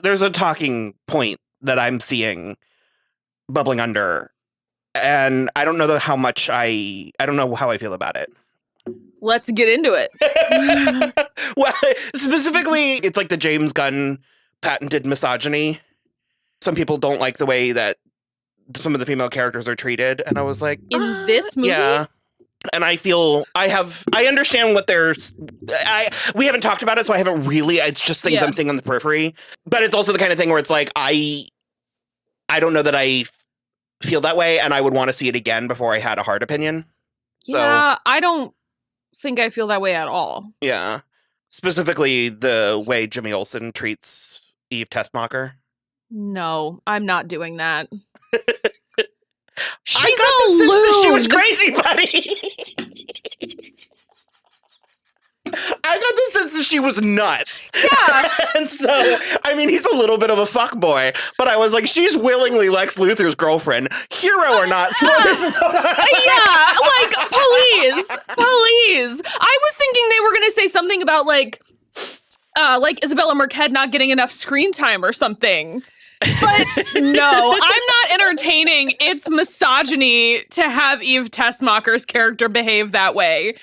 a talking point that I'm seeing bubbling under, and I don't know how I feel about it. Let's get into it. Well, specifically, it's like the James Gunn patented misogyny. Some people don't like the way that some of the female characters are treated, and I was like, in this movie? Yeah. And I feel I understand what we haven't talked about it, so I haven't really, it's just things I'm seeing on the periphery. But it's also the kind of thing where it's like, I don't know that I feel that way, and I would want to see it again before I had a hard opinion. Yeah, so, I don't think I feel that way at all. Yeah. Specifically, the way Jimmy Olsen treats Eve Tessmacher. No, I'm not doing that. She got the sense that she was crazy, buddy. I got the sense that she was nuts. Yeah. And so, I mean, he's a little bit of a fuckboy, but I was like, she's willingly Lex Luthor's girlfriend, hero or not. So yeah, like, please. I was thinking they were going to say something about, like Isabella Marquette not getting enough screen time or something. But no, I'm not entertaining its misogyny to have Eve Tessmacher's character behave that way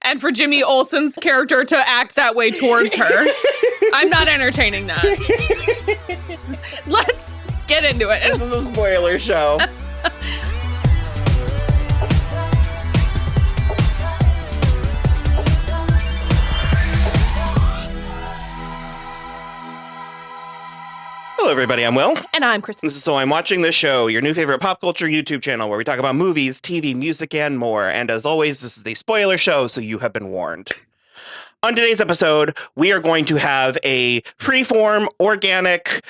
and for Jimmy Olsen's character to act that way towards her. I'm not entertaining that. Let's get into it. This is a spoiler show. Hello, everybody. I'm Will. And I'm Kristen. This is So I'm Watching This Show, your new favorite pop culture YouTube channel where we talk about movies, TV, music, and more. And as always, this is a spoiler show, so you have been warned. On today's episode, we are going to have a freeform, organic,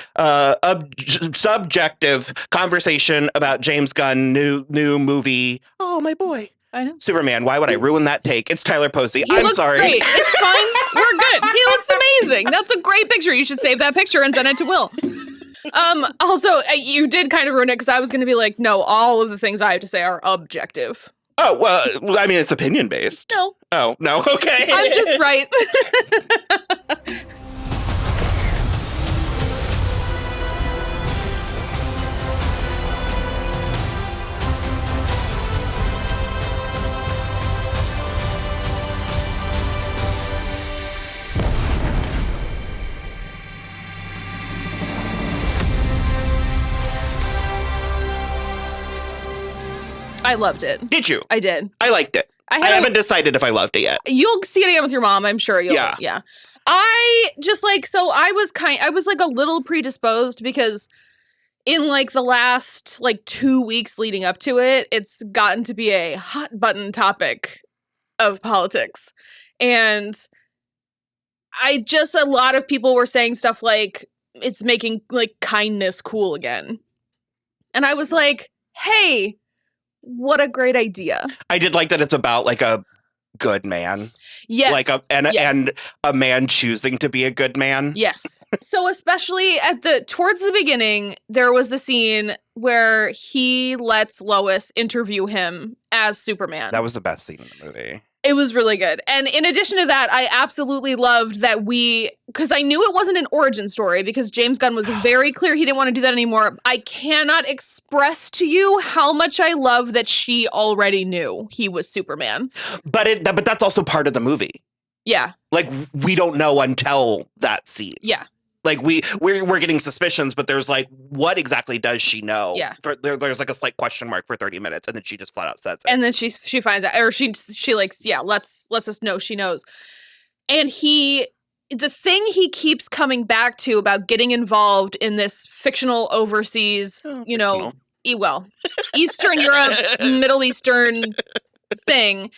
subjective conversation about James Gunn new movie. Oh, my boy. I know. Superman. Why would I ruin that take? It's Tyler Posey. I'm sorry. Great. It's fine. We're good. He looks amazing. That's a great picture. You should save that picture and send it to Will. Also, you did kind of ruin it because I was going to be like, no, all of the things I have to say are objective. Oh, well, I mean, it's opinion based. No. Oh, no. Okay. I'm just right. I loved it. Did you? I did. I liked it. I haven't decided if I loved it yet. You'll see it again with your mom, I'm sure. Yeah. I just I was like a little predisposed because in like the last like 2 weeks leading up to it, it's gotten to be a hot button topic of politics. And a lot of people were saying stuff like it's making like kindness cool again. And I was like, hey, what a great idea. I did like that it's about like a good man. Yes. Like and a man choosing to be a good man. Yes. So especially towards the beginning, there was the scene where he lets Lois interview him as Superman. That was the best scene in the movie. It was really good. And in addition to that, I absolutely loved that because I knew it wasn't an origin story because James Gunn was very clear he didn't want to do that anymore. I cannot express to you how much I love that she already knew he was Superman. But that's also part of the movie. Yeah. Like, we don't know until that scene. Yeah. Like, we're getting suspicions, but there's like, what exactly does she know? Yeah. There's like a slight question mark for 30 minutes, and then she just flat out says it. And then she finds out, or she like, lets us know she knows. And the thing he keeps coming back to about getting involved in this fictional overseas, Eastern Europe, Middle Eastern thing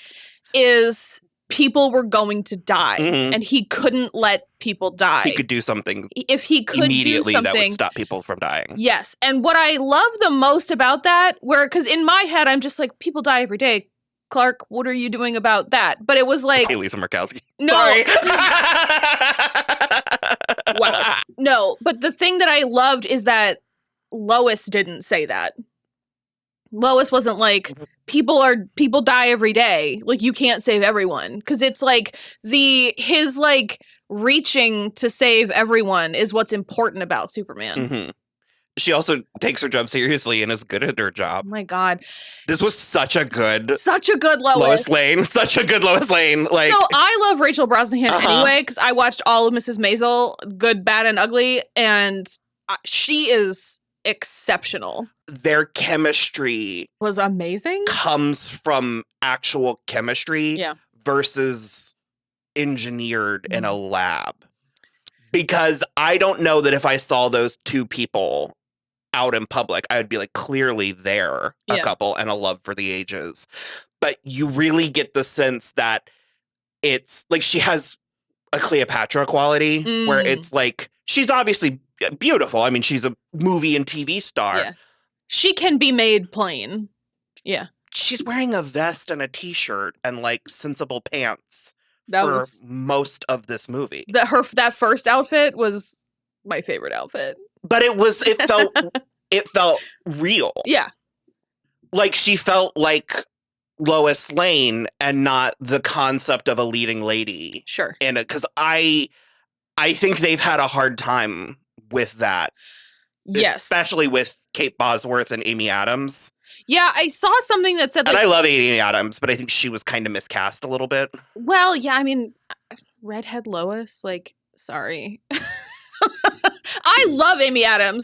is people were going to die, and he couldn't let people die. He could do something. If he could immediately do something that would stop people from dying. Yes, and what I love the most about that, because in my head I'm just like, people die every day. Clark, what are you doing about that? But it was like, hey, Lisa Murkowski. No. Sorry. Wow. No, but the thing that I loved is that Lois didn't say that. Lois wasn't like, people die every day. Like, you can't save everyone. Because it's like his like reaching to save everyone is what's important about Superman. Mm-hmm. She also takes her job seriously and is good at her job. Oh my God. This was such a good Lois. Lois Lane. Such a good Lois Lane. Like, so I love Rachel Brosnahan anyway, because I watched all of Mrs. Maisel, Good, Bad, and Ugly, and she is exceptional. Their chemistry was amazing. Comes from actual chemistry versus engineered in a lab. Because I don't know that if I saw those two people out in public, I would be like, clearly they're a couple and a love for the ages. But you really get the sense that it's like she has a Cleopatra quality where it's like, she's obviously beautiful. I mean, she's a movie and TV star. Yeah. She can be made plain. Yeah. She's wearing a vest and a t-shirt and like sensible pants for most of this movie. That first outfit was my favorite outfit. But it felt real. Yeah. Like she felt like Lois Lane and not the concept of a leading lady. Sure. In it, because I think they've had a hard time with that. Yes. Especially with Kate Bosworth and Amy Adams. Yeah, I saw something that said, and I love Amy Adams, but I think she was kind of miscast a little bit. Well, yeah, I mean, redhead Lois, like, sorry. I love Amy Adams.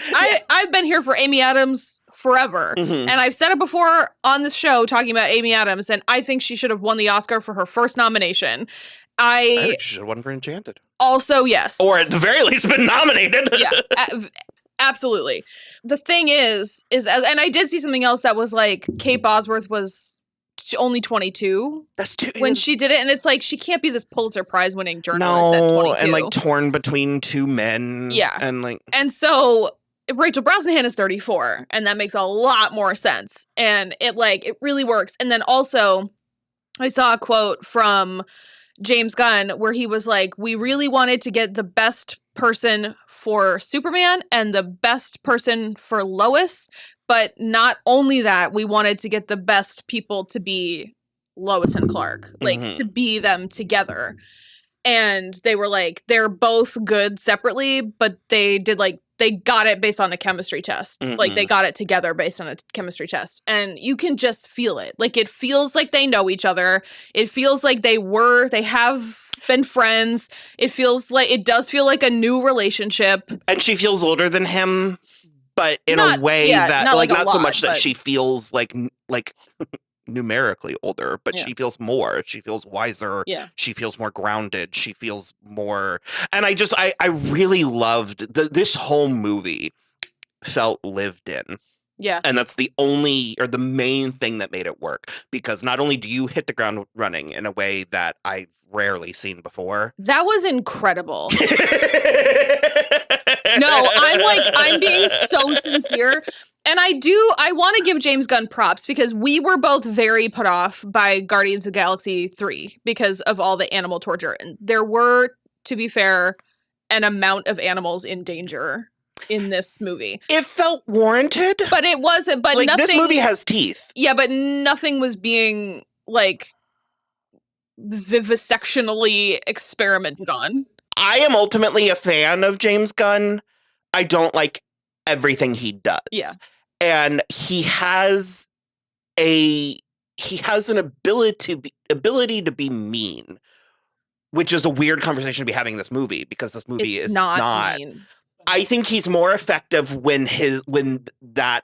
I've been here for Amy Adams forever. And I've said it before on this show talking about Amy Adams, and I think she should have won the Oscar for her first nomination. I think she should have won for Enchanted. Also, yes. Or at the very least been nominated. Yeah, absolutely. The thing is, and I did see something else that was like, Kate Bosworth was only 22 when she did it, and it's like, she can't be this Pulitzer Prize winning journalist at 22. And like torn between two men. Yeah. And so Rachel Brosnahan is 34, and that makes a lot more sense. And it really works. And then also I saw a quote from James Gunn where he was like, we really wanted to get the best person for Superman and the best person for Lois, but not only that, we wanted to get the best people to be Lois and Clark, like to be them together. And they were like, they're both good separately, but they got it based on a chemistry test. Like they got it together based on a chemistry test. And you can just feel it. Like it feels like they know each other. It feels like they have been friends. It does feel like a new relationship. And she feels older than him, but in a way that not so much that she feels like numerically older, but she feels more. She feels wiser. Yeah. She feels more grounded. She feels more. And I really loved this whole movie felt lived in. Yeah. And that's the only or the main thing that made it work, because not only do you hit the ground running in a way that I've rarely seen before. That was incredible. No, I'm being so sincere. And I want to give James Gunn props, because we were both very put off by Guardians of the Galaxy 3 because of all the animal torture. And there were, to be fair, an amount of animals in danger in this movie. It felt warranted. But it wasn't, but nothing. This movie has teeth. Yeah, but nothing was being, vivisectionally experimented on. I am ultimately a fan of James Gunn. I don't like everything he does. Yeah. And he has an ability to be mean, which is a weird conversation to be having in this movie, because this movie is not mean. I think he's more effective when that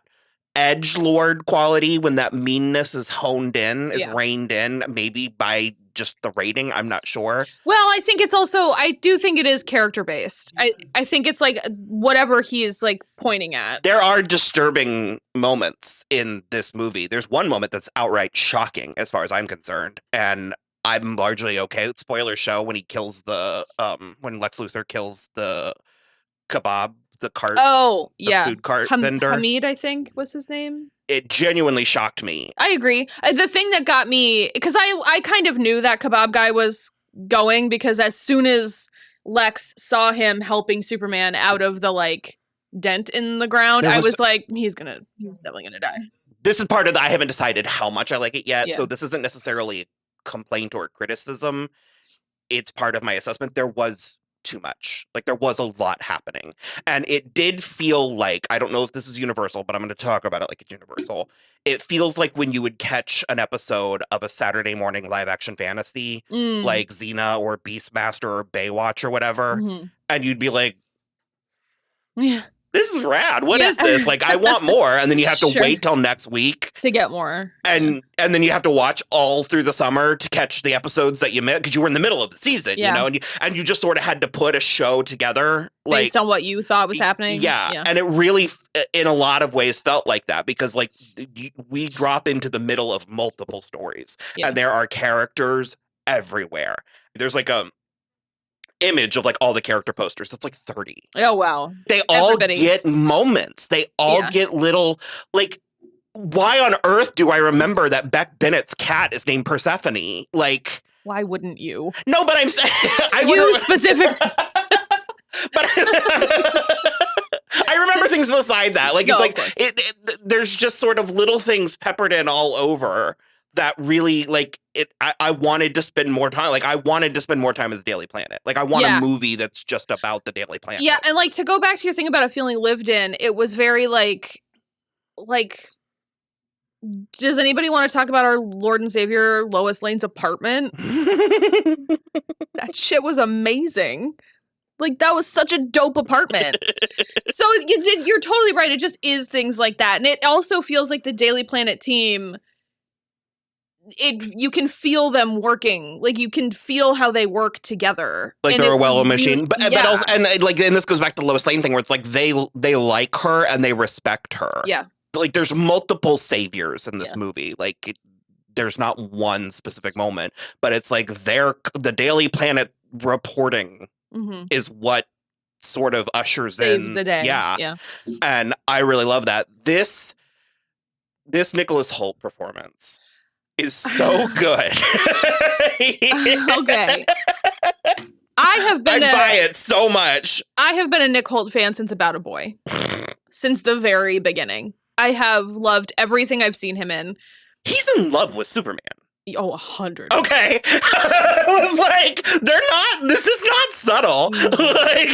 edgelord quality, when that meanness is honed in, is reined in, maybe by just the rating. I'm not sure. Well, I think it's also, I do think it is character based. I think it's like whatever he is like pointing at. There are disturbing moments in this movie. There's one moment that's outright shocking as far as I'm concerned. And I'm largely okay with spoiler show when he kills when Lex Luthor kills the kebab, the cart. Oh, yeah. Food cart vendor. Hamid, I think was his name. It genuinely shocked me. I agree. The thing that got me, because I kind of knew that kebab guy was going, because as soon as Lex saw him helping Superman out of the dent in the ground, I was like, he's definitely gonna die. This is part of I haven't decided how much I like it yet, so this isn't necessarily a complaint or criticism. It's part of my assessment. There was too much. Like, there was a lot happening. And it did feel like, I don't know if this is universal, but I'm going to talk about it like it's universal. It feels like when you would catch an episode of a Saturday morning live action fantasy, like Xena or Beastmaster or Baywatch or whatever, and you'd be like, yeah, this is rad. What is this? Like, I want more. And then you have to wait till next week to get more. And then you have to watch all through the summer to catch the episodes that you missed because you were in the middle of the season, you know, and you just sort of had to put a show together based on what you thought was happening. Yeah. And it really, in a lot of ways, felt like that because, like, we drop into the middle of multiple stories and there are characters everywhere. There's like a image of like all the character posters. It's like 30. Oh, wow. They all get moments. They all get little, like, why on earth do I remember that Beck Bennett's cat is named Persephone? Like, why wouldn't you? No, but I'm saying you specific. But I remember things beside that. Like, it's like there's just sort of little things peppered in all over that really, like, I wanted to spend more time. Like, I wanted to spend more time at the Daily Planet. Like, I want a movie that's just about the Daily Planet. Yeah, and like to go back to your thing about it feeling lived in, it was very like, does anybody want to talk about our Lord and Savior Lois Lane's apartment? That shit was amazing. Like, that was such a dope apartment. So you're totally right. It just is things like that. And it also feels like the Daily Planet team, you can feel them working. Like, you can feel how they work together. Like, and they're a well-oiled machine. But also, and like, and this goes back to the Lois Lane thing where it's like they like her and they respect her. Yeah. Like, there's multiple saviors in this movie. Like, there's not one specific moment, but it's like the Daily Planet reporting is what sort of ushers saves in the day. Yeah. And I really love that. This Nicholas Hoult performance is so good. Okay. I buy it so much. I have been a Nick Hoult fan since About a Boy. Since the very beginning. I have loved everything I've seen him in. He's in love with Superman. Oh, 100. Okay. I was like, this is not subtle. Like,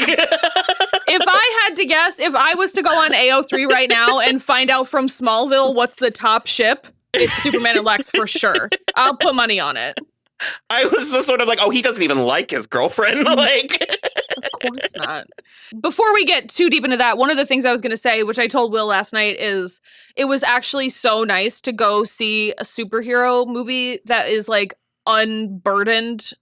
if I had to guess, if I was to go on AO3 right now and find out from Smallville what's the top ship, it's Superman and Lex for sure. I'll put money on it. I was just sort of like, oh, he doesn't even like his girlfriend. Like, of course not. Before we get too deep into that, one of the things I was going to say, which I told Will last night, is it was actually so nice to go see a superhero movie that is like unburdened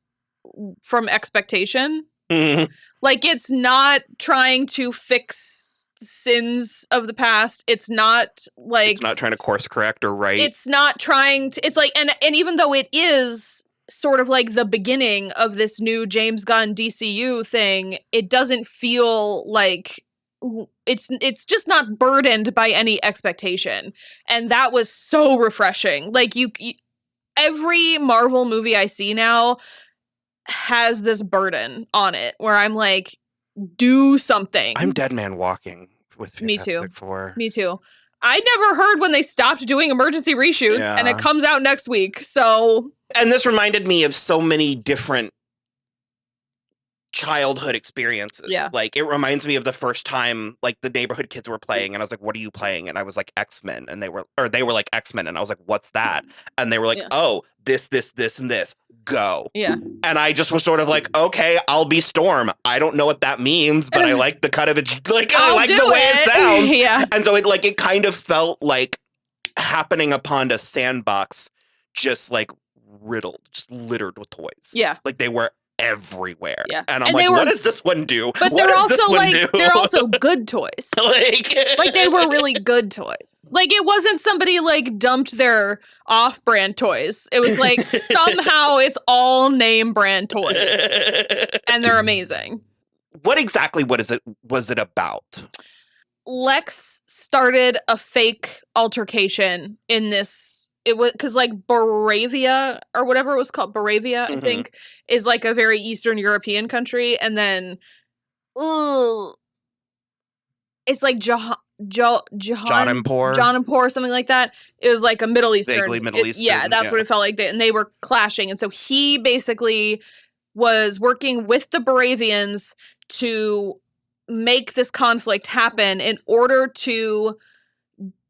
from expectation. Like, it's not trying to fix sins of the past. It's not trying to course correct or right. It's not trying to, it's like, and even though it is sort of like the beginning of this new James Gunn DCU thing, it doesn't feel like it's just not burdened by any expectation. And that was so refreshing. Like, every Marvel movie I see now has this burden on it where I'm like, do something. I'm Dead Man Walking with Fantastic Four. Me too. I never heard when they stopped doing emergency reshoots, and it comes out next week. So, and this reminded me of so many different childhood experiences. Yeah. Like, it reminds me of the first time, like, the neighborhood kids were playing, and I was like, "What are you playing?" And I was like, "X-Men," and they were like, "X-Men," and I was like, "What's that?" And they were like, "Oh, this, and this. Go." Yeah. And I just was sort of like, "Okay, I'll be Storm. I don't know what that means, but I like the cut of it. Like, I like the way it sounds." Yeah. And so it kind of felt like happening upon a sandbox, just like riddled, just littered with toys. Yeah. Like, they were everywhere. Yeah. And I'm like, what does this one do? But what does this one do? They're also good toys. like, they were really good toys. Like, it wasn't somebody like dumped their off-brand toys. It was like somehow it's all name brand toys. And they're amazing. What exactly was it about? Lex started a fake altercation in this. It was because, like, Boravia or whatever it was called, Boravia, I think, is like a very Eastern European country. And then, it's like Jahanpur, something like that. It was like a Middle Eastern. Vaguely Middle Eastern. Yeah, that's what it felt like. And they were clashing. And so he basically was working with the Baravians to make this conflict happen in order to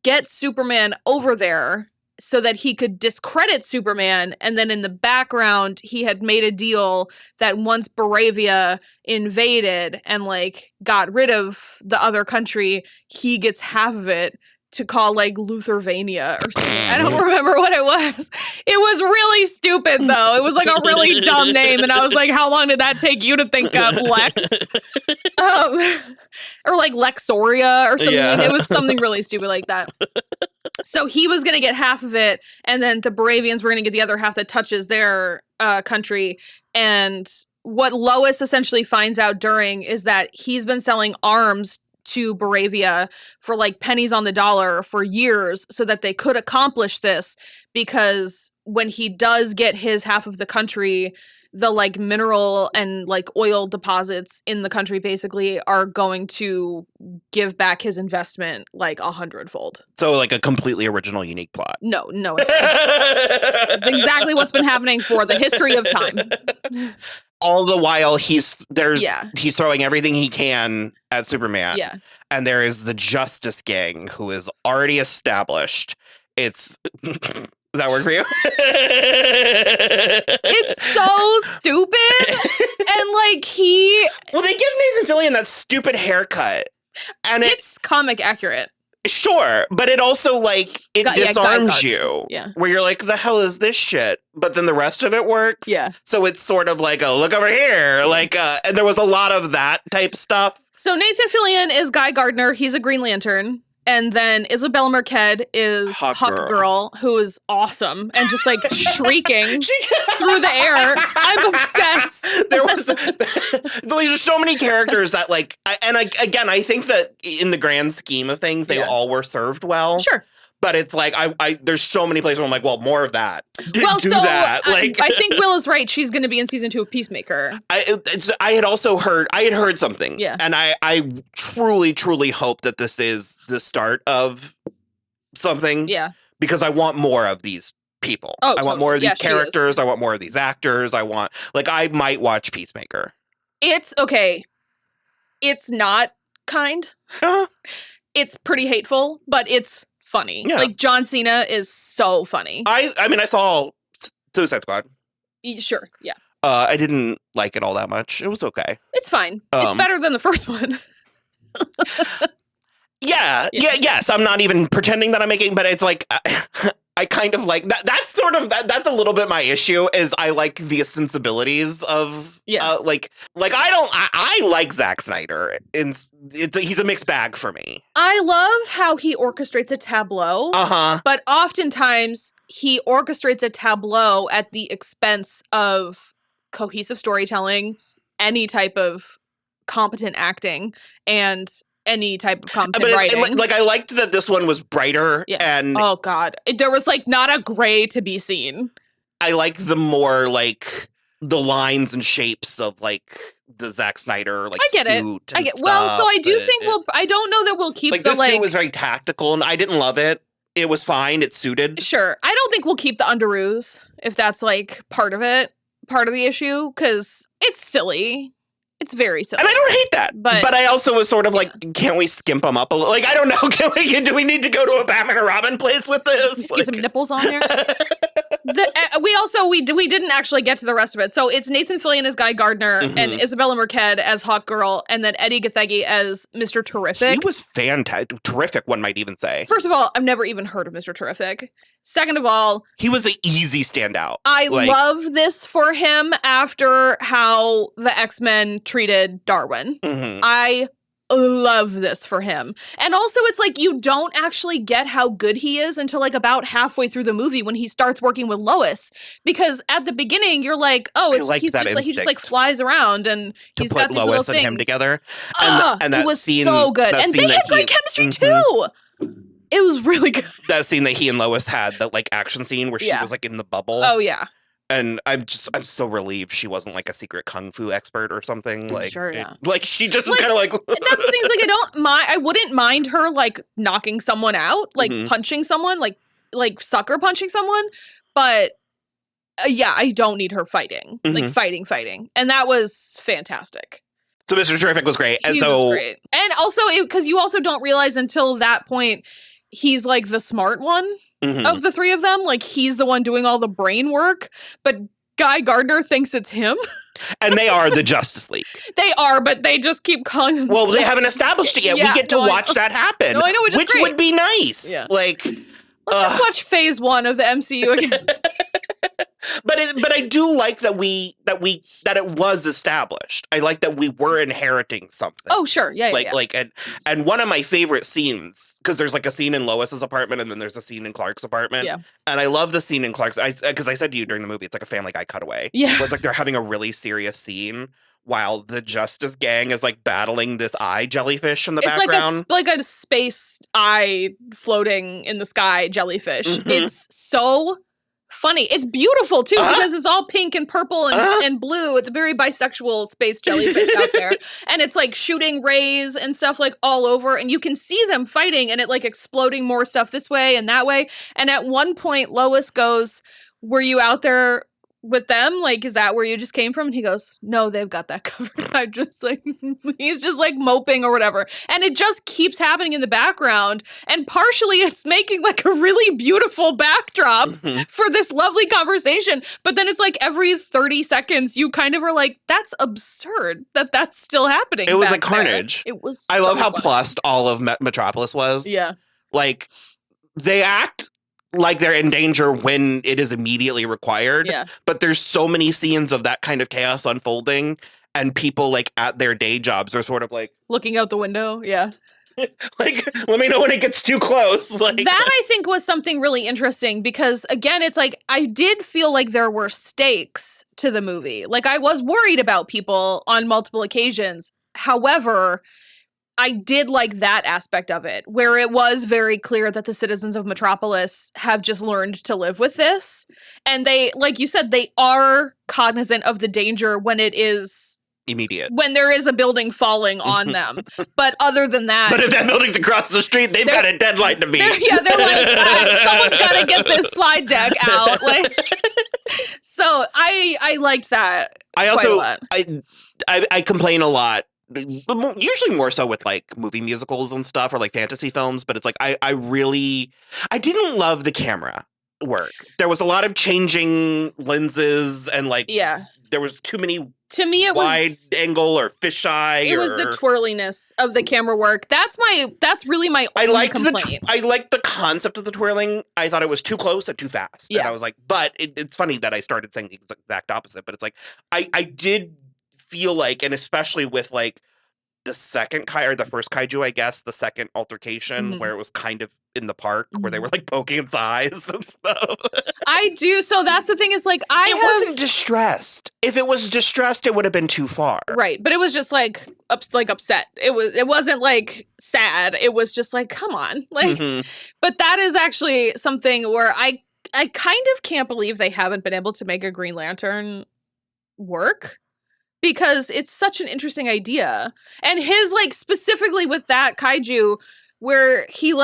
get Superman over there so that he could discredit Superman. And then in the background, he had made a deal that once Baravia invaded and like got rid of the other country, he gets half of it to call like Luthorvania or something. I don't remember what it was. It was really stupid though. It was like a really dumb name. And I was like, how long did that take you to think of, Lex? Or like Lexoria or something. Yeah. It was something really stupid like that. So he was going to get half of it, and then the Baravians were going to get the other half that touches their country. And what Lois essentially finds out during is that he's been selling arms to Baravia for like pennies on the dollar for years so that they could accomplish this, because when he does get his half of the country, the like mineral and like oil deposits in the country basically are going to give back his investment like 100-fold. So like a completely original, unique plot. No. It's exactly what's been happening for the history of time. All the while he's throwing everything he can at Superman. Yeah. And there is the Justice Gang who is already established. It's does that work for you? It's so stupid. And like well, they give Nathan Fillion that stupid haircut. And it's comic accurate. Sure, but it also like disarms you. Yeah. Where you're like, the hell is this shit? But then the rest of it works. Yeah. So it's sort of like a look over here. Like and there was a lot of that type stuff. So Nathan Fillion is Guy Gardner, he's a Green Lantern. And then Isabella Marquette is Hawk Girl, who is awesome and just like shrieking through the air. I'm obsessed. There's so many characters that like, I think that in the grand scheme of things, they all were served well. Sure. But it's like, there's so many places where I'm like, well, more of that. That. I think Will is right. She's going to be in season 2 of Peacemaker. I had heard something. Yeah. And I truly, truly hope that this is the start of something. Yeah. Because I want more of these people. Oh, I want more of these characters. I want more of these actors. I might watch Peacemaker. It's okay. It's not kind. Uh-huh. It's pretty hateful, but it's funny. Yeah. Like John Cena is so funny. I mean, I saw Suicide Squad. Sure, yeah. I didn't like it all that much. It was okay. It's fine. It's better than the first one. Yes. I'm not even pretending that I'm making, but it's like I kind of like that. That's sort of that's a little bit my issue. Is I like the sensibilities of I like Zack Snyder. He's a mixed bag for me. I love how he orchestrates a tableau. But oftentimes he orchestrates a tableau at the expense of cohesive storytelling, any type of competent acting, and any type of competent writing. I liked that this one was brighter. Yeah. And oh god, there was like not a gray to be seen. I like the more like the lines and shapes of like the Zack Snyder like suit. I get well, so I do think I don't know that we'll keep this suit was very tactical and I didn't love it. It was fine. It suited. Sure. I don't think we'll keep the underoos if that's like part of the issue, because it's silly. It's very silly. And I don't hate that. But I also was sort of like, can't we skimp them up a little? Like, I don't know. Do we need to go to a Batman and Robin place with this? Get some nipples on there. We didn't actually get to the rest of it. So it's Nathan Fillion as Guy Gardner and Isabella Marquette as Hawk Girl, and then Eddie Gathegi as Mr. Terrific. He was fantastic. Terrific, one might even say. First of all, I've never even heard of Mr. Terrific. Second of all, he was an easy standout. I love this for him after how the X-Men treated Darwin. I love this for him. And also it's like you don't actually get how good he is until like about halfway through the movie when he starts working with Lois, because at the beginning you're like, oh, he just like flies around and he's got these Lois little things. And him together. And that it was scene, so good. And they had great chemistry too. It was really good. That scene that he and Lois had, that like action scene where she was like in the bubble. Oh yeah. And I'm so relieved she wasn't like a secret kung fu expert or something. Like, sure, yeah. Like she just was kind of like. That's the thing. Like I wouldn't mind her like knocking someone out, like punching someone, like sucker punching someone. But yeah, I don't need her fighting. Like, fighting. And that was fantastic. So Mr. Terrific was great. And he was great. And also, because you also don't realize until that point, he's like the smart one of the three of them. Like, he's the one doing all the brain work. But Guy Gardner thinks it's him. And they are the Justice League. They are, but they just keep calling them. Well, they haven't established it yet. We get to watch that happen. No, I know, which would be nice. Yeah. Like, let's just watch phase 1 of the MCU again. But I do like that it was established. I like that we were inheriting something. Oh, sure. Yeah. And one of my favorite scenes, because there's like a scene in Lois's apartment and then there's a scene in Clark's apartment. Yeah. And I love the scene in Clark's, because I said to you during the movie, it's like a Family Guy cutaway. Yeah. Where it's like they're having a really serious scene while the Justice Gang is like battling this eye jellyfish in the background. It's like a space eye floating in the sky jellyfish. It's so funny. It's beautiful too, because it's all pink and purple and blue. It's a very bisexual space jellyfish out there. And it's like shooting rays and stuff like all over. And you can see them fighting and it like exploding more stuff this way and that way. And at one point, Lois goes, "Were you out there with them? Like, is that where you just came from?" And he goes, "No, they've got that covered." I'm just like, he's just like moping or whatever. And it just keeps happening in the background. And partially it's making like a really beautiful backdrop for this lovely conversation. But then it's like every 30 seconds, you kind of are like, that's absurd that that's still happening. It was like carnage. It was. I love how plussed all of Metropolis was. Yeah. Like, they act like they're in danger when it is immediately required. Yeah. But there's so many scenes of that kind of chaos unfolding, and people like at their day jobs are sort of like looking out the window. Yeah. Like, let me know when it gets too close. Like, that I think was something really interesting, because again, it's like I did feel like there were stakes to the movie. Like, I was worried about people on multiple occasions. However, I did like that aspect of it, where it was very clear that the citizens of Metropolis have just learned to live with this. And they, like you said, they are cognizant of the danger when it is immediate, when there is a building falling on them. But other than that, but if that building's across the street, they've got a deadline to meet. They're like, someone's got to get this slide deck out. Like, so I liked that. I also, quite a lot. I complain a lot, but usually more so with like movie musicals and stuff, or like fantasy films. But it's like, I didn't love the camera work. There was a lot of changing lenses and like, there was too many. To me, it wide angle or fisheye. It was the twirliness of the camera work. That's really my only complaint. I liked the concept of the twirling. I thought it was too close and too fast. Yeah. And I was like, but it's funny that I started saying the exact opposite. But it's like, I did feel like, and especially with like the second or the first kaiju, I guess, the second altercation where it was kind of in the park where they were like poking its eyes and stuff. I do. So that's the thing, is like, wasn't distressed. If it was distressed, it would have been too far. Right. But it was just like upset. It wasn't like sad. It was just like, come on. Like, but that is actually something where I kind of can't believe they haven't been able to make a Green Lantern work, because it's such an interesting idea. And his, like, specifically with that kaiju, where he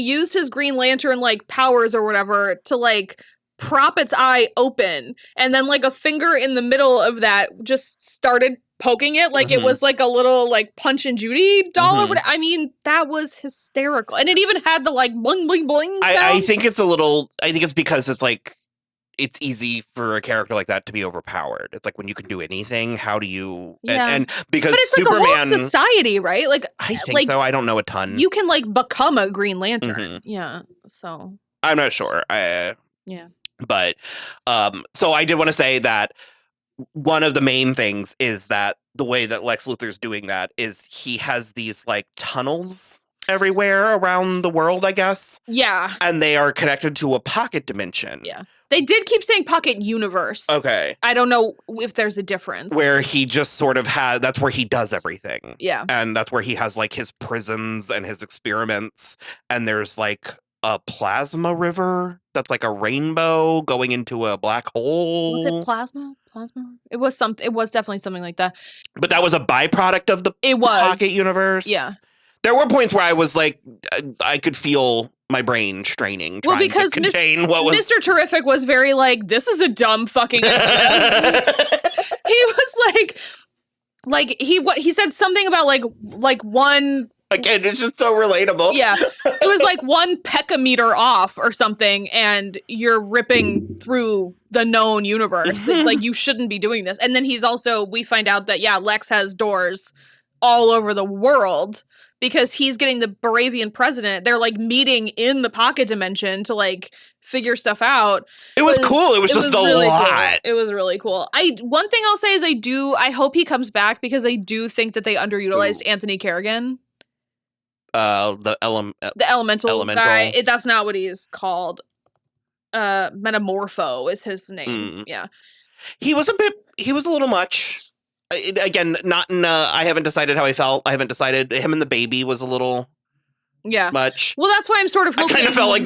used his Green Lantern, like, powers or whatever to, like, prop its eye open. And then, like, a finger in the middle of that just started poking it. Like, it was, like, a little, like, Punch and Judy doll or whatever. I mean, that was hysterical. And it even had the, like, bling, bling, bling sound. I think it's because it's, like, it's easy for a character like that to be overpowered. It's like, when you can do anything, how do you? And because but it's Superman, like a whole society, right? Like, I think so. I don't know a ton. You can like become a Green Lantern. Yeah. So I'm not sure. But so I did want to say that one of the main things is that the way that Lex Luthor's doing that is he has these like tunnels everywhere around the world, I guess. Yeah. And they are connected to a pocket dimension. Yeah. They did keep saying pocket universe. Okay. I don't know if there's a difference. Where he just sort of that's where he does everything. Yeah. And that's where he has like his prisons and his experiments. And there's like a plasma river that's like a rainbow going into a black hole. Was it plasma? It was definitely something like that. But that was a byproduct of the pocket universe. Yeah. There were points where I was like, I could feel my brain straining well, trying because to contain what was... Mr. Terrific was very like, this is a dumb fucking idea. He was like he said something about like one... Again, it's just so relatable. Yeah. It was like 1 pecameter off or something, and you're ripping through the known universe. It's like, you shouldn't be doing this. And then we find out that, yeah, Lex has doors all over the world because he's getting the Baravian president. They're like meeting in the pocket dimension to like figure stuff out. It was cool. It was just a really lot. Cool. It was really cool. One thing I'll say is I hope he comes back because I do think that they underutilized Anthony Kerrigan. The elemental guy. That's not what he's called. Metamorpho is his name. Yeah. He was a little much. Again, not in I haven't decided how I felt. I haven't decided. Him and the baby was a little much. Well, that's why I'm sort of hoping. I kind of felt like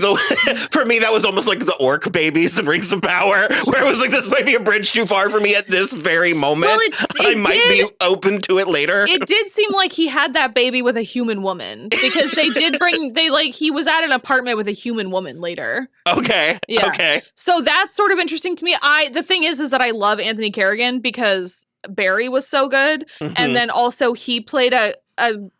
for me, that was almost like the orc babies in Rings of Power, where it was like, this might be a bridge too far for me at this very moment. Well, I might be open to it later. It did seem like he had that baby with a human woman because he was at an apartment with a human woman later. Okay. Yeah. Okay. So that's sort of interesting to me. The thing is that I love Anthony Kerrigan because Barry was so good. And then also he played a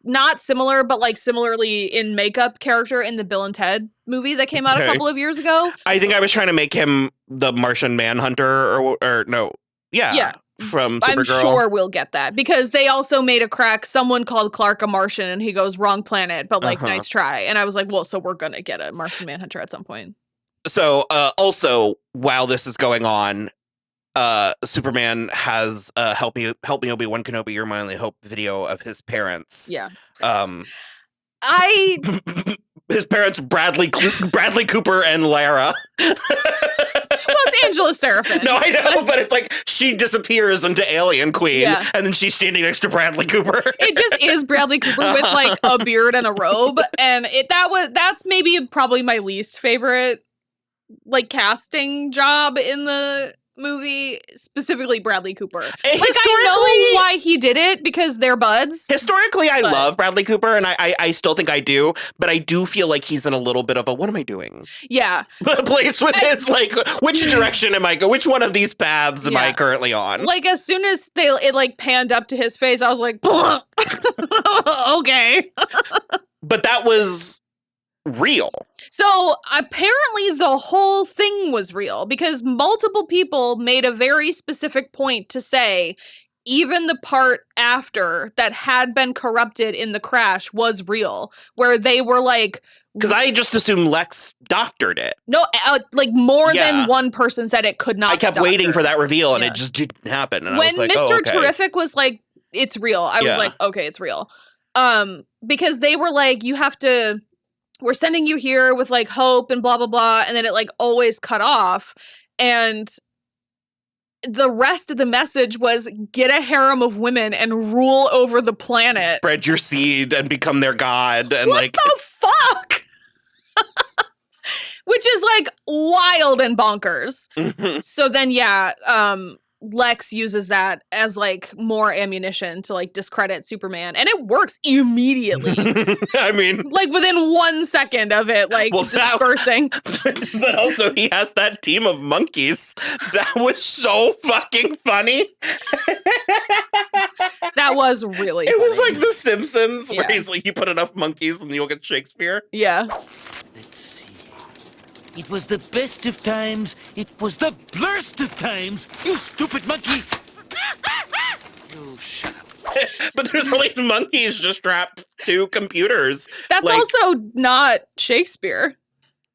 not similar, but like similarly in makeup character in the Bill and Ted movie that came out a couple of years ago. I think I was trying to make him the Martian Manhunter or no. Yeah. From Supergirl. I'm sure we'll get that because they also made a crack. Someone called Clark a Martian and he goes, wrong planet, but like, nice try. And I was like, well, so we're going to get a Martian Manhunter at some point. So also, while this is going on, Superman has help me Obi-Wan Kenobi, you're my only hope video of his parents. Yeah. His parents, Bradley Cooper and Lara. Well, it's Angela Seraphin. No, I know, but it's like she disappears into Alien Queen, and then she's standing next to Bradley Cooper. It just is Bradley Cooper with like a beard and a robe, and that's maybe probably my least favorite like casting job in the movie, specifically Bradley Cooper. Like, I know why he did it because they're buds. Historically, I love Bradley Cooper, and I still think I do, but I do feel like he's in a little bit of a, what am I doing? Yeah. Place with his, like, which direction am I going? Which one of these paths am I currently on? Like, as soon as it like panned up to his face, I was like, okay. But that was real. So apparently the whole thing was real because multiple people made a very specific point to say even the part after that had been corrupted in the crash was real, where they were like... Because I just assumed Lex doctored it. No, like more than one person said it could not. I kept waiting for that reveal and it just didn't happen. And when I was like, Mr. Terrific was like, it's real, I was like, okay, it's real. Because they were like, you have to... We're sending you here with like hope and blah, blah, blah. And then it like always cut off. And the rest of the message was get a harem of women and rule over the planet. Spread your seed and become their god. And what the fuck? Which is like wild and bonkers. So then, Lex uses that as like more ammunition to like discredit Superman, and it works immediately. I mean, like within 1 second of it, like dispersing. But also, he has that team of monkeys. That was so fucking funny. That was really. It funny. was like The Simpsons, where he's like, you put enough monkeys and you'll get Shakespeare. Yeah. Let's see. It was the best of times. It was the blurst of times. You stupid monkey. You shut up. But there's all these monkeys just strapped to computers. That's like, also not Shakespeare.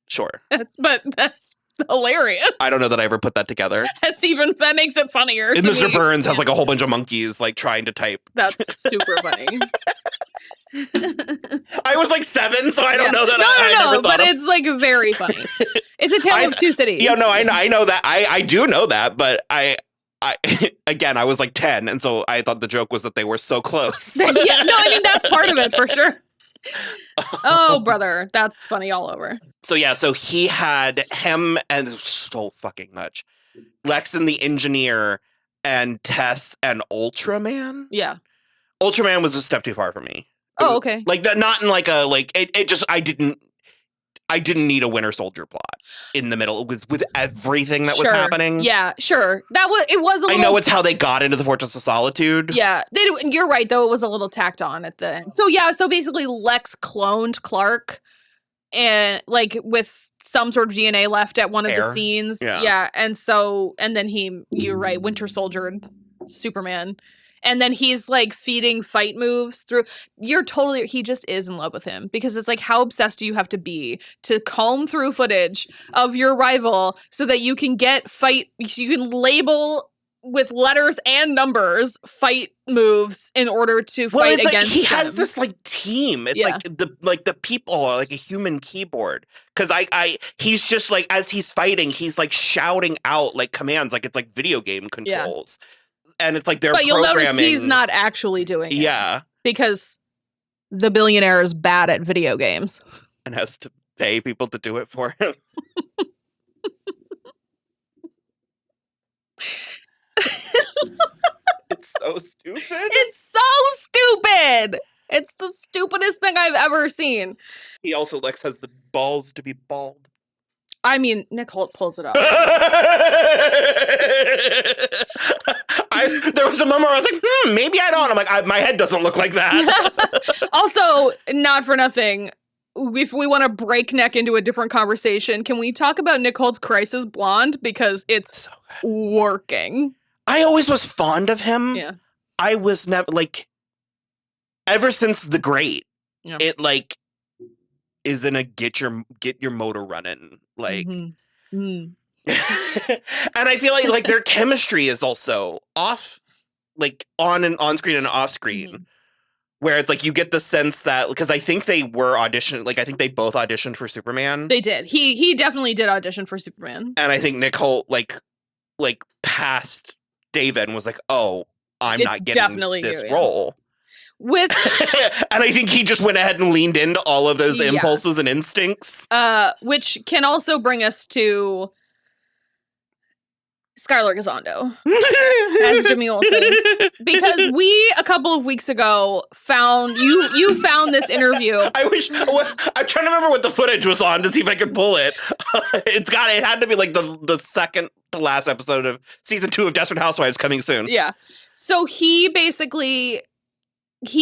Sure. But that's hilarious. I don't know that I ever put that together. That makes it funnier. And Mr. Burns has like a whole bunch of monkeys like trying to type. That's super funny. I was like 7, so I don't know that. No, but it's like very funny. It's a tale of two cities. Yeah, no, I know that. I do know that, but I again, I was like 10, and so I thought the joke was that they were so close. Yeah, no, I mean that's part of it for sure. Oh, brother, that's funny all over. So he had him and so fucking much. Lex and the Engineer and Tess and Ultraman. Yeah, Ultraman was a step too far for me. Oh, okay. Like not in like a like it just I didn't. I didn't need a Winter Soldier plot in the middle with everything that was happening. Yeah, sure. It was a little... I know it's how they got into the Fortress of Solitude. Yeah, you're right, though. It was a little tacked on at the end. So basically Lex cloned Clark and like with some sort of DNA left at one of the scenes. Yeah. And then you're right, Winter Soldier and Superman. And then he's like feeding fight moves through. He just is in love with him because it's like, how obsessed do you have to be to comb through footage of your rival so that you can you can label with letters and numbers fight moves in order to fight against he has this like team. It's like the people are like a human keyboard. Cause he's just like, as he's fighting, he's like shouting out like commands, like it's like video game controls. Yeah. And it's like they're programming. But you'll notice he's not actually doing it. Yeah. Because the billionaire is bad at video games. And has to pay people to do it for him. It's so stupid. It's so stupid. It's the stupidest thing I've ever seen. He also, Lex, has the balls to be bald. I mean, Nick Holt pulls it off. There was a moment where I was like, maybe I don't. I'm like, my head doesn't look like that. Also, not for nothing, if we want to breakneck into a different conversation, can we talk about Nick Holt's Crisis Blonde? Because it's so working. I always was fond of him. Yeah. I was never, like, ever since The Great, it, like, is in a get your motor running, like. Mm-hmm. Mm. And I feel like their chemistry is also off, like on screen and off screen, mm-hmm. where it's like you get the sense that, because I think they were auditioning, like I think they both auditioned for Superman. They did. He definitely did audition for Superman. And I think Nick Holt like passed David and was like, oh, I'm not getting this role. With and I think he just went ahead and leaned into all of those impulses and instincts. Which can also bring us to Skylar Gisondo as Jimmy Olsen. Because we, a couple of weeks ago, found this interview. I'm trying to remember what the footage was on to see if I could pull it. It had to be like the second to last episode of season 2 of Desperate Housewives coming soon. Yeah. So he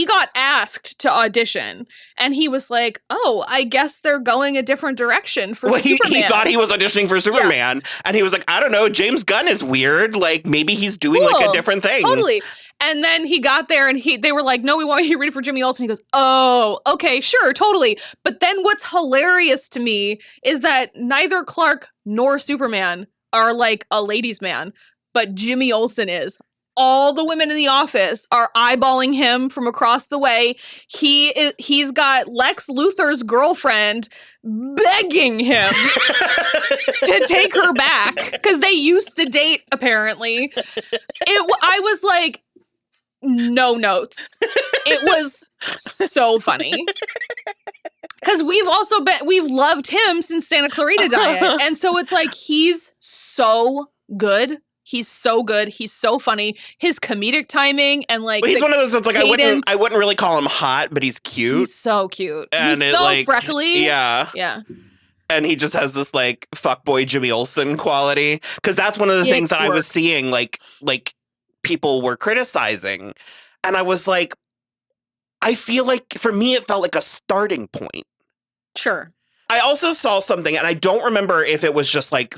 got asked to audition, and he was like, oh, I guess they're going a different direction for Superman. He thought he was auditioning for Superman, and he was like, I don't know, James Gunn is weird. Like, maybe he's doing like a different thing. Totally. And then he got there, and they were like, no, we want you to read it for Jimmy Olsen. He goes, oh, okay, sure, totally. But then what's hilarious to me is that neither Clark nor Superman are like a ladies' man, but Jimmy Olsen is. All the women in the office are eyeballing him from across the way. He's got Lex Luthor's girlfriend begging him to take her back because they used to date, apparently. I was like, no notes. It was so funny. Because we've loved him since Santa Clarita Diet. And so it's like, he's so good. He's so good. He's so funny. His comedic timing and like he's one of those that's like I wouldn't really call him hot, but he's cute. He's so cute. And he's so freckly. Yeah. Yeah. And he just has this like fuckboy Jimmy Olsen quality. Because that's one of the things that I was seeing like people were criticizing. And I was like, I feel like for me it felt like a starting point. Sure. I also saw something, and I don't remember if it was just like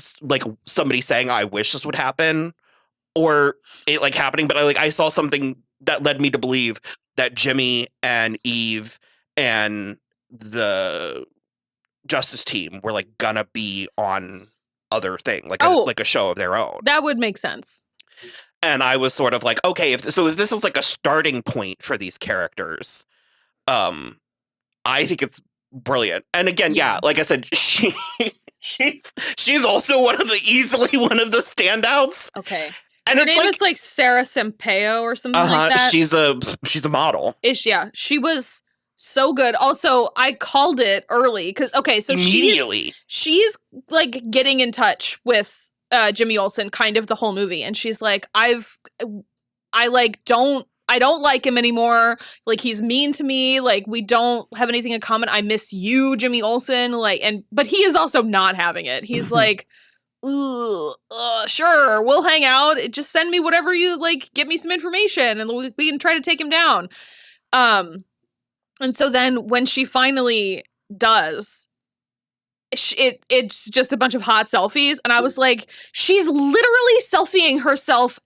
somebody saying, I wish this would happen, or it like happening, but I saw something that led me to believe that Jimmy and Eve and the Justice team were like gonna be on other thing, like a show of their own. That would make sense. And I was sort of like, okay, if this is like a starting point for these characters, I think it's brilliant. And again, like I said, she's also easily one of the standouts. Okay. And her name is like Sarah Sampaio or something like that. She's a model. She was so good. Also, I called it early because so immediately she's like getting in touch with Jimmy Olsen kind of the whole movie, and she's like, I like don't I don't like him anymore. Like, he's mean to me. Like, we don't have anything in common. I miss you, Jimmy Olsen. Like, but he is also not having it. He's like, sure, we'll hang out. Just send me whatever you like. Get me some information, and we can try to take him down. And so then when she finally does, it's just a bunch of hot selfies, and I was like, she's literally selfieing herself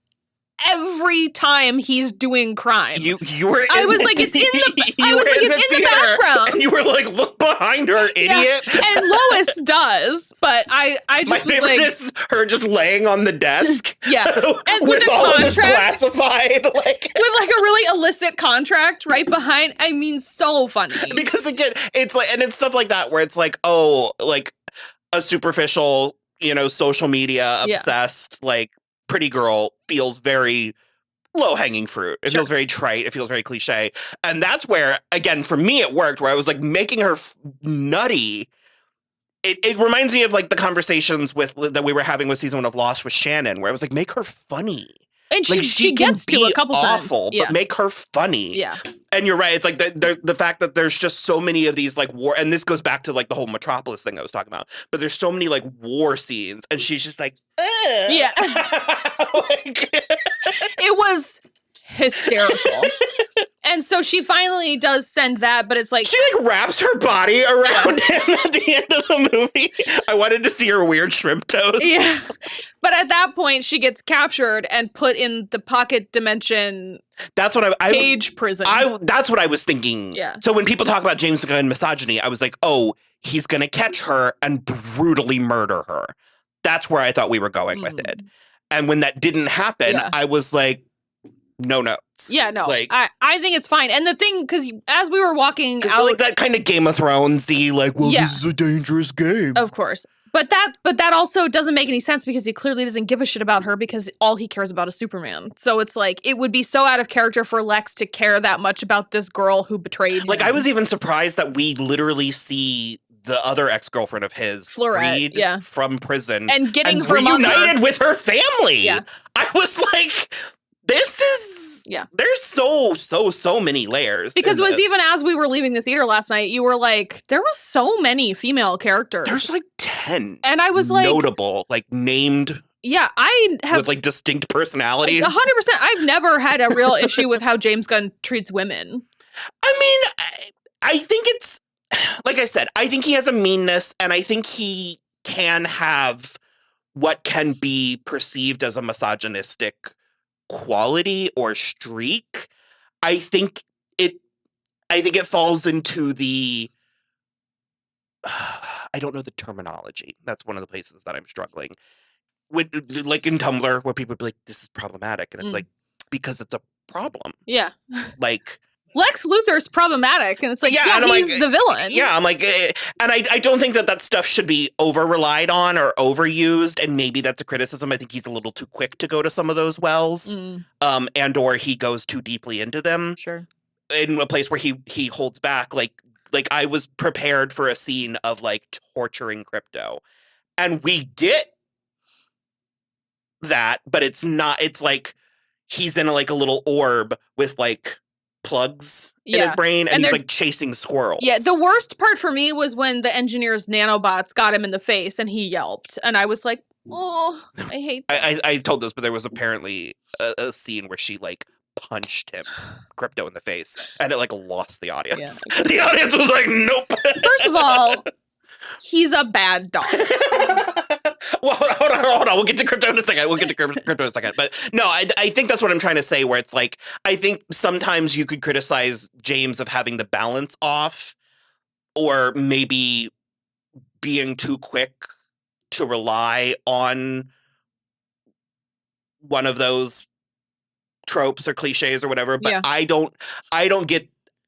every time he's doing crime. You were. I was like, it's in the. I was like, it's in the background. And you were like, look behind her, idiot. Yeah. And Lois does, but I just my favorite is her just laying on the desk. Yeah, and with all of this classified, like with like a really illicit contract right behind. I mean, so funny. Because again, it's like, and it's stuff like that where it's like, oh, like a superficial, social media obsessed, like pretty girl feels very low-hanging fruit. It feels very trite. It feels very cliche. And that's where, again, for me, it worked, where I was like making her nutty. It reminds me of like the conversations that we were having with season 1 of Lost with Shannon, where I was like, make her funny. And like, she gets to a couple awful, times. But make her funny. Yeah. And you're right. It's like the fact that there's just so many of these like war, and this goes back to like the whole Metropolis thing I was talking about. But there's so many like war scenes, and she's just like, ugh. Yeah. Like, it was hysterical. And so she finally does send that, but it's like she like wraps her body around him at the end of the movie. I wanted to see her weird shrimp toes. Yeah. But at that point, she gets captured and put in the pocket dimension. That's what cage prison. That's what I was thinking. Yeah. So when people talk about James Gunn misogyny, I was like, oh, he's gonna catch her and brutally murder her. That's where I thought we were going with it. And when that didn't happen, I was like, no notes. Yeah, no. Like, I think it's fine. And the thing, because as we were walking out, like that kind of Game of Thrones-y, like, well, this is a dangerous game. Of course. But that also doesn't make any sense, because he clearly doesn't give a shit about her, because all he cares about is Superman. So it's like, it would be so out of character for Lex to care that much about this girl who betrayed him. Like, I was even surprised that we literally see the other ex-girlfriend of his freed from prison and getting her reunited with her family. Yeah. I was like, this is there's so many layers. Because it was even as we were leaving the theater last night, you were like, there was so many female characters. There's like 10. And I was like, notable, like named. Yeah, I have with like distinct personalities. 100%. I've never had a real issue with how James Gunn treats women. I mean, I think it's, like I said, I think he has a meanness, and I think he can have what can be perceived as a misogynistic quality or streak. I think it falls into the I don't know the terminology. That's one of the places that I'm struggling with, like in Tumblr, where people would be like, this is problematic, and it's like, because it's a problem. Yeah. Like, Lex Luthor's problematic, and it's like, he's like, the villain. Yeah, I'm like, and I don't think that stuff should be over-relied on or overused, and maybe that's a criticism. I think he's a little too quick to go to some of those wells, and or he goes too deeply into them. Sure. In a place where he holds back, like I was prepared for a scene of like torturing Krypto, and we get that, but it's not. It's like he's in a little orb with like plugs in his brain, and he's like chasing squirrels. Yeah, the worst part for me was when the engineer's nanobots got him in the face and he yelped, and I was like, oh, I hate that. I told this, but there was apparently a scene where she like punched him, Krypto, in the face, and it like lost the audience. Yeah. The audience was like, nope. First of all, he's a bad dog. Well, hold on. We'll get to Krypto in a second. But no, I think that's what I'm trying to say, where it's like, I think sometimes you could criticize James of having the balance off, or maybe being too quick to rely on one of those tropes or cliches or whatever. But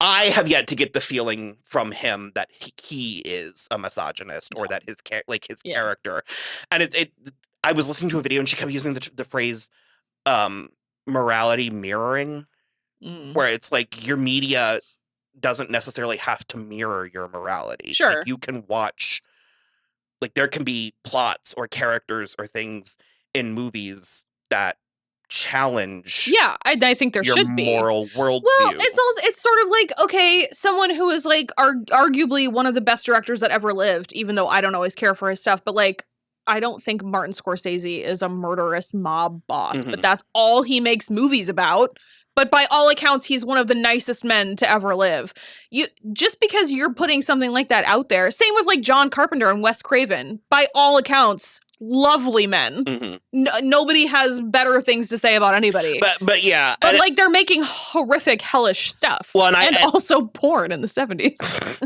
I have yet to get the feeling from him that he is a misogynist, or that his character. And I was listening to a video, and she kept using the phrase morality mirroring, where it's like your media doesn't necessarily have to mirror your morality. Sure. Like, you can watch, like, there can be plots or characters or things in movies that challenge. Yeah, I think there should be moral worldview. Well, it's sort of like, okay, someone who is like arguably one of the best directors that ever lived, even though I don't always care for his stuff, but like I don't think Martin Scorsese is a murderous mob boss, but that's all he makes movies about. But by all accounts, he's one of the nicest men to ever live. Just because you're putting something like that out there, same with like John Carpenter and Wes Craven, by all accounts, lovely men. Nobody has better things to say about anybody. But yeah. But like they're making horrific, hellish stuff. Well, and also porn in the 70s.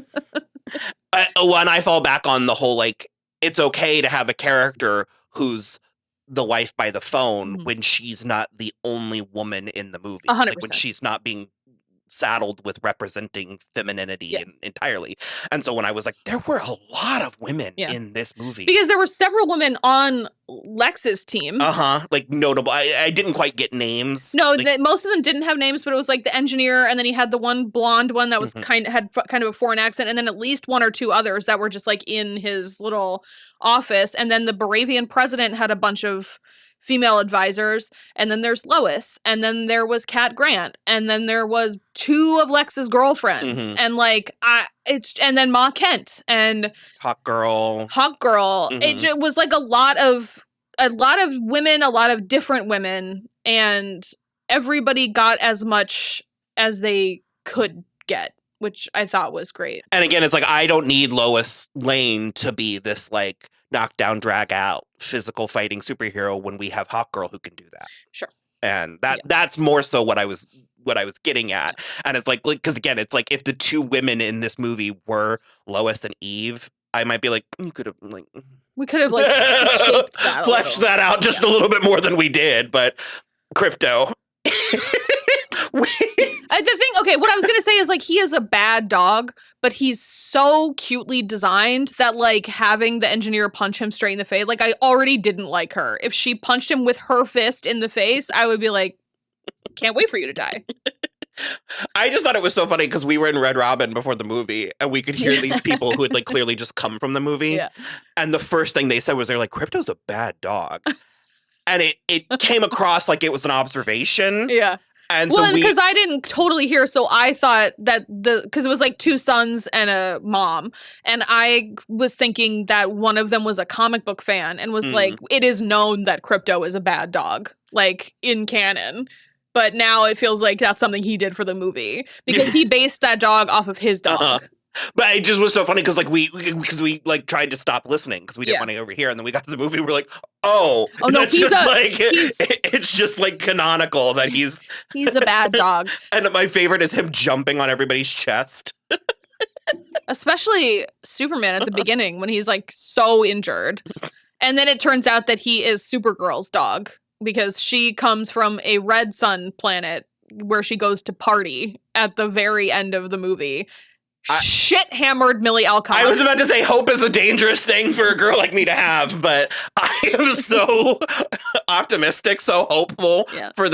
And I fall back on the whole, like, it's okay to have a character who's the wife by the phone when she's not the only woman in the movie. 100%. Like when she's not being saddled with representing femininity entirely. And so when I was like, there were a lot of women in this movie. Because there were several women on Lex's team. Like notable. I didn't quite get names. No, like, most of them didn't have names, but it was like the engineer, and then he had the one blonde one that was kind of a foreign accent, and then at least one or two others that were just like in his little office. And then the Baravian president had a bunch of female advisors, and then there's Lois, and then there was Cat Grant, and then there was two of Lex's girlfriends, and like and then Ma Kent and Hawk Girl. It was like a lot of women, a lot of different women, and everybody got as much as they could get, which I thought was great. And again, it's like, I don't need Lois Lane to be this like knockdown, drag out, physical fighting superhero when we have Hawk Girl who can do that. Sure. And that's more so what I was getting at. And it's like, because again, it's like if the two women in this movie were Lois and Eve, I might be like, we could have like shaped that fleshed that out just a little bit more than we did. But Krypto. The thing, okay, what I was going to say is, like, he is a bad dog, but he's so cutely designed that, like, having the engineer punch him straight in the face, like, I already didn't like her. If she punched him with her fist in the face, I would be like, can't wait for you to die. I just thought it was so funny because we were in Red Robin before the movie, and we could hear these people who had, like, clearly just come from the movie. Yeah. And the first thing they said was, they're like, Krypto's a bad dog. And it came across like it was an observation. Yeah. And well, because I didn't totally hear, so I thought that because it was like two sons and a mom, and I was thinking that one of them was a comic book fan and was like, it is known that Krypto is a bad dog, like in canon. But now it feels like that's something he did for the movie because he based that dog off of his dog. But it just was so funny because like we like tried to stop listening because we didn't want to overhear, and then we got to the movie and we're like, oh no, it's just like canonical that he's a bad dog. And my favorite is him jumping on everybody's chest. Especially Superman at the beginning when he's like so injured. And then it turns out that he is Supergirl's dog because she comes from a red sun planet where she goes to party at the very end of the movie. Shit-hammered Millie Alcott. I was about to say hope is a dangerous thing for a girl like me to have, but I am so optimistic, so hopeful for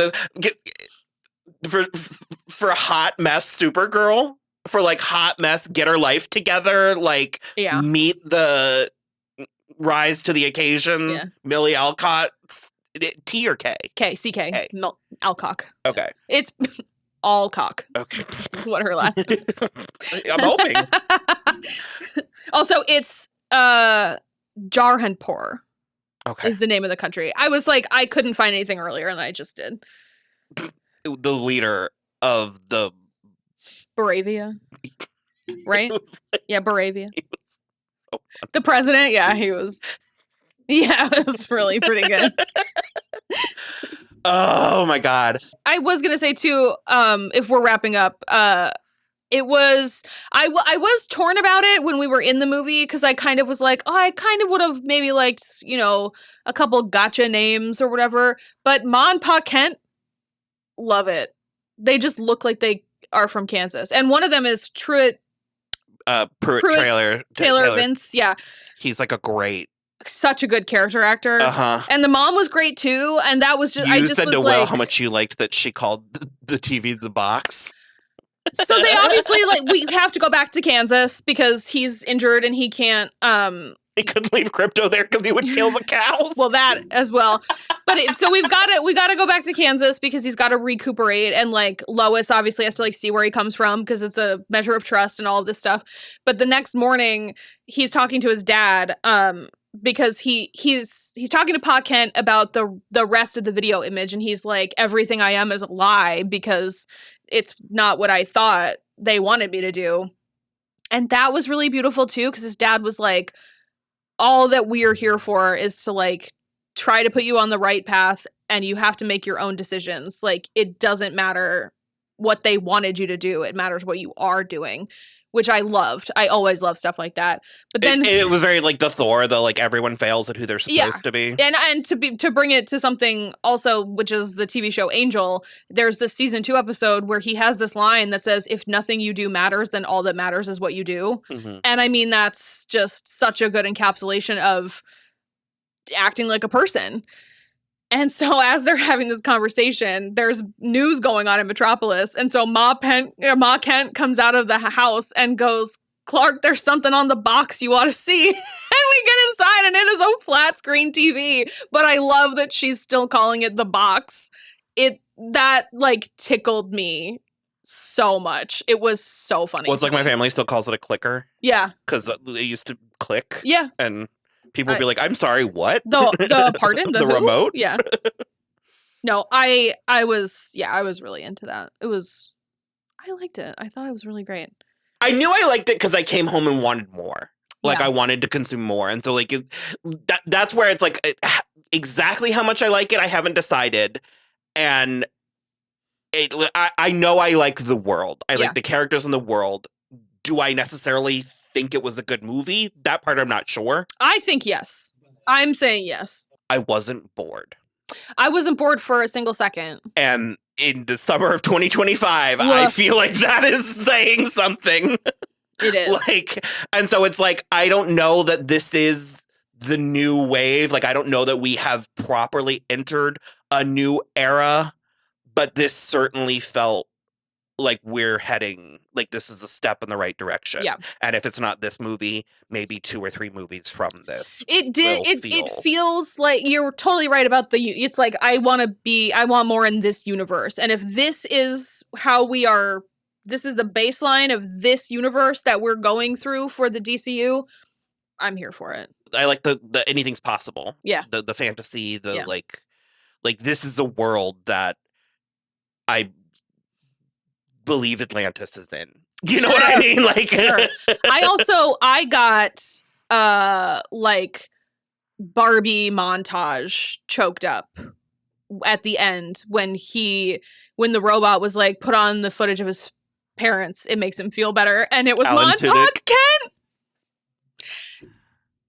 hot mess Supergirl, for like hot mess get her life together, like meet the rise to the occasion Millie Alcott. T or K? K, C-K. Alcock. Okay. It's Alcock. Okay. That's what her last name. I'm hoping. Also, it's Jarhanpur. Okay. Is the name of the country. I was like, I couldn't find anything earlier, and I just did. The leader of the Baravia. Right? Yeah, Baravia. So the president, he was. Yeah, it was really pretty good. Oh my God. I was gonna say too, if we're wrapping up, it was I was torn about it when we were in the movie because I kind of was like, oh, I kind of would have maybe liked, a couple gotcha names or whatever. But Ma and Pa Kent, love it. They just look like they are from Kansas, and one of them is Pruitt Taylor Vince. Yeah, he's like a great. Such a good character actor. And the mom was great too. And that was just, you said to Will how much you liked that she called the TV the box. So they obviously we have to go back to Kansas because he's injured and he can't He couldn't leave Krypto there because he would kill the cows. Well, that as well. But so we got to go back to Kansas because he's got to recuperate, and like Lois obviously has to like see where he comes from because it's a measure of trust and all of this stuff. But the next morning he's talking to his dad because he's talking to Pa Kent about the rest of the video image, and he's like, everything I am is a lie because it's not what I thought they wanted me to do. And that was really beautiful too, because his dad was like, all that we are here for is to like try to put you on the right path, and you have to make your own decisions. Like, it doesn't matter what they wanted you to do. It matters what you are doing, which I loved. I always love stuff like that. But then it was very like the Thor, the like everyone fails at who they're supposed to be. And to bring it to something also, which is the TV show Angel, there's this season 2 episode where he has this line that says, if nothing you do matters, then all that matters is what you do. Mm-hmm. And I mean, that's just such a good encapsulation of acting like a person. And so as they're having this conversation, there's news going on in Metropolis. And so Ma Kent comes out of the house and goes, Clark, there's something on the box you ought to see. And we get inside and it is a flat screen TV. But I love that she's still calling it the box. That like tickled me so much. It was so funny. Well, it's like my family still calls it a clicker. Yeah. Because they used to click. Yeah. And people would be like, I'm sorry, what? The pardon? The remote? Yeah. No, I was really into that. I liked it. I thought it was really great. I knew I liked it because I came home and wanted more. Like, I wanted to consume more. And so, like, that's where it's like, exactly how much I like it, I haven't decided. And I know I like the world. I like the characters in the world. Do I necessarily think it was a good movie? That part I'm not sure. I think yes. I'm saying yes. I wasn't bored. I wasn't bored for a single second. And in the summer of 2025, I feel like that is saying something. It is. Like, and so it's like, I don't know that this is the new wave. Like, I don't know that we have properly entered a new era, but this certainly felt like we're heading, like this is a step in the right direction. Yeah. And if it's not this movie, maybe 2 or 3 movies from this. It feels like you're totally right about it's like, I want more in this universe. And if this is how this is the baseline of this universe that we're going through for the DCU, I'm here for it. I like the anything's possible. Yeah. The fantasy, like this is a world that I believe Atlantis is in. You know what I mean? Like, sure. I got like Barbie montage choked up at the end when the robot was like, put on the footage of his parents, it makes him feel better, and it was montage Kent.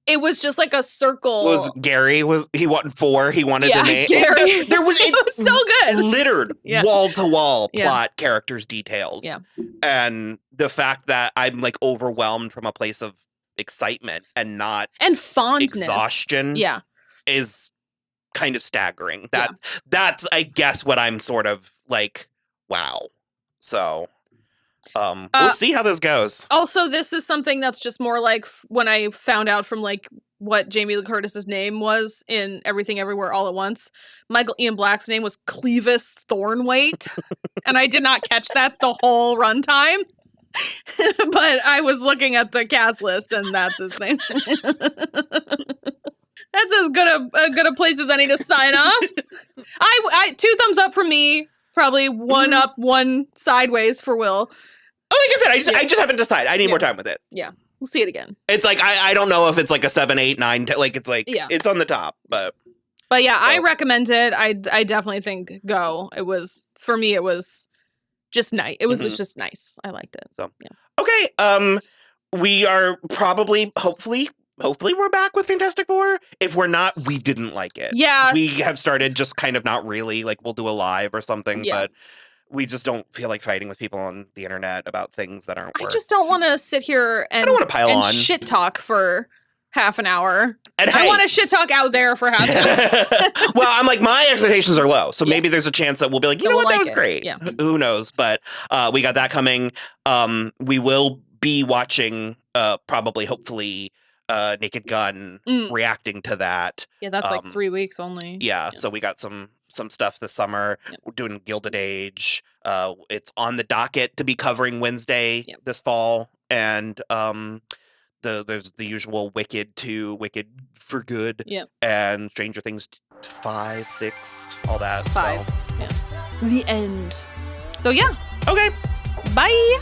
It was just like a circle. He wanted 4. He wanted to name. Gary. It was so good. Littered wall to wall plot, characters, details. Yeah. And the fact that I'm like overwhelmed from a place of excitement and not fondness, exhaustion. Yeah. Is kind of staggering. That's I guess what I'm sort of like, wow. So we'll see how this goes. Also, this is something that's just more like when I found out from like what Jamie Lee Curtis's name was in Everything Everywhere All at Once. Michael Ian Black's name was Clevis Thornwaite, and I did not catch that the whole runtime. But I was looking at the cast list, and that's his name. That's as good a place as any to sign off. I 2 thumbs up for me. Probably 1 up, 1 sideways for Will. Like I said, I just haven't decided. I need more time with it. Yeah. We'll see it again. It's like, I don't know if it's like a 7, 8, 9, 10, like it's like, it's on the top, but yeah, so. I recommend it. I definitely think go. For me, it was just nice. It was just nice. I liked it. So, yeah. Okay. We are probably, hopefully we're back with Fantastic Four. If we're not, we didn't like it. Yeah. We have started just kind of not really, like we'll do a live or something, but we just don't feel like fighting with people on the internet about things that aren't worth. I just don't want to sit here and, shit talk for half an hour. And I want to shit talk out there for half an hour. Well, I'm like, my expectations are low. So maybe there's a chance that we'll be like, you know what, that was great. Yeah. Who knows? But we got that coming. We will be watching, probably, hopefully, Naked Gun reacting to that. Yeah, that's like 3 weeks only. Yeah, so we got some stuff this summer. We're doing Gilded Age. It's on the docket to be covering Wednesday this fall, and there's the usual Wicked 2, Wicked for Good, and Stranger Things 5, 6, all that. 5, The end. So yeah. Okay. Bye.